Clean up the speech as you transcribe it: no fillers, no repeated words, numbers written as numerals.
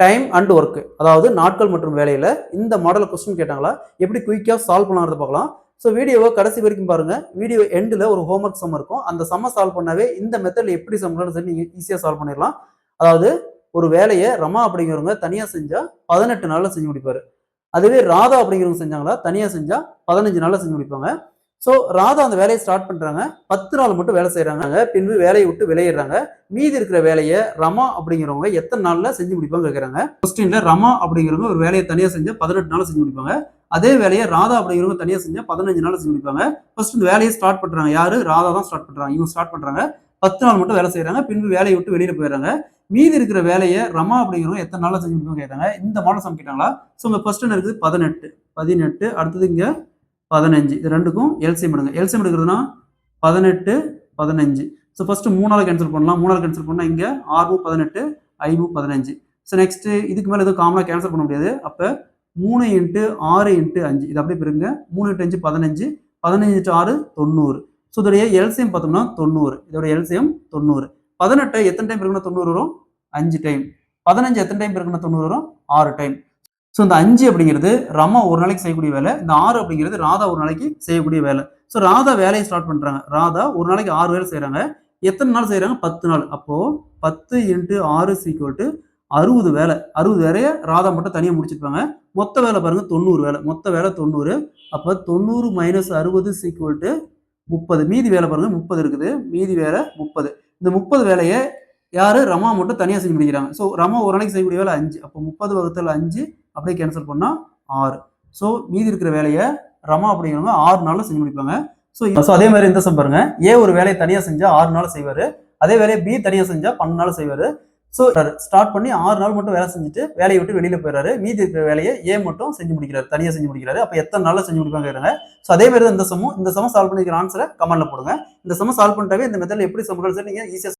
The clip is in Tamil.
டைம் அண்ட் ஒர்க், அதாவது நாட்கள் மற்றும் வேலையில இந்த மாடல் கொஸ்டின் கேட்டாங்களா, எப்படி குயிக்கா சால்வ் பண்ணலாம்னு பார்க்கலாம். ஸோ வீடியோவை கடைசி வரைக்கும் பாருங்க. வீடியோ எண்டில் ஒரு ஹோம்ஒர்க் சம் இருக்கும். அந்த சம்ம சால்வ் பண்ணாவே இந்த மெத்தட்ல எப்படி சம் சொல்லி நீங்க ஈஸியா சால்வ் பண்ணிடலாம். அதாவது ஒரு வேலையை ரமா அப்படிங்கிறவங்க தனியா செஞ்சா 18 நாள்ல செஞ்சு முடிப்பாரு. அதுவே ராதா அப்படிங்கிறவங்க செஞ்சாங்களா, தனியா செஞ்சா 15 நாள்ல செஞ்சு முடிப்பாங்க. ஸோ ராதா அந்த வேலையை ஸ்டார்ட் பண்றாங்க. 10 நாள் மட்டும் வேலை செய்யறாங்க. பின்பு வேலையை விட்டு வெளியேறாங்க. மீதி இருக்கிற வேலையை ரமா அப்படிங்கிறவங்க எத்தனை நாள்ல செஞ்சு முடிப்பாங்க கேட்கறாங்க. கொஸ்டின்ல ரமா அப்படிங்கிறவங்க ஒரு வேலையை தனியா செஞ்சா 18 நாள் செஞ்சு முடிப்பாங்க. அதே வேலையை ராதா அப்படிங்கிறவங்க தனியா செஞ்சா 15 நாள் செஞ்சு முடிப்பாங்க. ஃபர்ஸ்ட் இந்த வேலையை ஸ்டார்ட் பண்றாங்க. யாரு? ராதா தான் ஸ்டார்ட் பண்றாங்க. இவங்க ஸ்டார்ட் பண்றாங்க. 10 நாள் மட்டும் வேலை செய்யறாங்க. பின்பு வேலையை விட்டு வெளியில போயிடுறாங்க. மீதி இருக்கிற வேலையை ரமா அப்படிங்கிறவங்க எத்தனை நாள்ல செஞ்சு முடிப்பாங்க கேட்டாங்க. இந்த மாடல் சம் கேட்டாங்களா. ஸோ உங்க ஃபர்ஸ்ட் என்ன இருக்குது? 18 அடுத்தது இங்க 15. இது ரெண்டுக்கும் எல்சிஎம் எடுங்க. எல்சிஎம் எடுக்கிறதுனா 18 15. ஸோ ஃபர்ஸ்ட் 3ஆல கேன்சல் பண்ணலாம். 3ஆல கேன்சல் பண்ணா இங்க 6 18 5 15. ஸோ நெக்ஸ்ட் இதுக்கு மேல எதுவும் காமனா கேன்சல் பண்ண முடியாது. அப்ப 3 × 6 × 5 இது அப்படியே பெருங்க. 3 × 5 15 15 × 6 90. ஸோ இதோடைய எல்சிஎம் பார்த்தோம்னா 90. இதோட எல்சிஎம் 90. 18 எத்தனை டைம் பெருக்கணும் 90 வரும்? 5 டைம். 15 எத்தனை டைம் பெருக்கணும் 90 வரும்? 6 டைம். ஸோ இந்த 5 அப்படிங்கிறது ரமா ஒரு நாளைக்கு செய்யக்கூடிய வேலை. இந்த 6 அப்படிங்கிறது ராதா ஒரு நாளைக்கு செய்யக்கூடிய வேலை. ஸோ ராதா வேலையை ஸ்டார்ட் பண்றாங்க. ராதா ஒரு நாளைக்கு 6 வேலை செய்யறாங்க. எத்தனை நாள் செய்யறாங்க? 10 நாள். அப்போ 10 × 6 = 60 வேலை. 60 வேலையை ராதா மட்டும் தனியாக முடிச்சிருப்பாங்க. மொத்த வேலை பாருங்க 90 வேலை. மொத்த வேலை 90. அப்போ 90 - 60 = 30. மீதி வேலை பாருங்க 30 இருக்குது. மீதி வேலை 30. இந்த 30 வேலையை யாரு? ரமா மட்டும் தனியாக செஞ்சு முடிக்கிறாங்க. ஸோ ரமா ஒரு நாளைக்கு செய்யக்கூடிய வேலை 5. அப்போ 30/5 அப்படியே கேன்சல் பண்ணா 6. ஸோ மீதி இருக்கிற வேலையை ரமா அப்படிங்கிறவங்க 6 நாள்ல செஞ்சு முடிப்பாங்க. ஸோ அதே மாதிரி இந்த சம் பாருங்க. ஏ ஒரு வேலையை தனியா செஞ்சா 6 நாள் செய்வாரு. அதே வேலையை பி தனியா செஞ்சா 12 நாள் செய்வாரு. ஸோ ஸ்டார்ட் பண்ணி 6 நாள் மட்டும் வேலை செஞ்சுட்டு வேலையை விட்டு வெளியில போயிடுறாரு. மீதி இருக்கிற வேலையை ஏ மட்டும் செஞ்சு முடிக்கிறாரு, தனியா செஞ்சு முடிக்கிறாரு. அப்ப எத்தனை நாள்ல செஞ்சு முடிப்பாங்க கேட்கறாங்க. ஸோ அதே மாதிரி தான் இந்த சமம் சால்வ் பண்ணிக்கிற ஆன்சரை கமெண்ட்ல போடுங்க. இந்த சமம் சால்வ் பண்ணிட்டாவே இந்த மெத்தட்ல எப்படி சம்கள் நீங்க ஈஸியா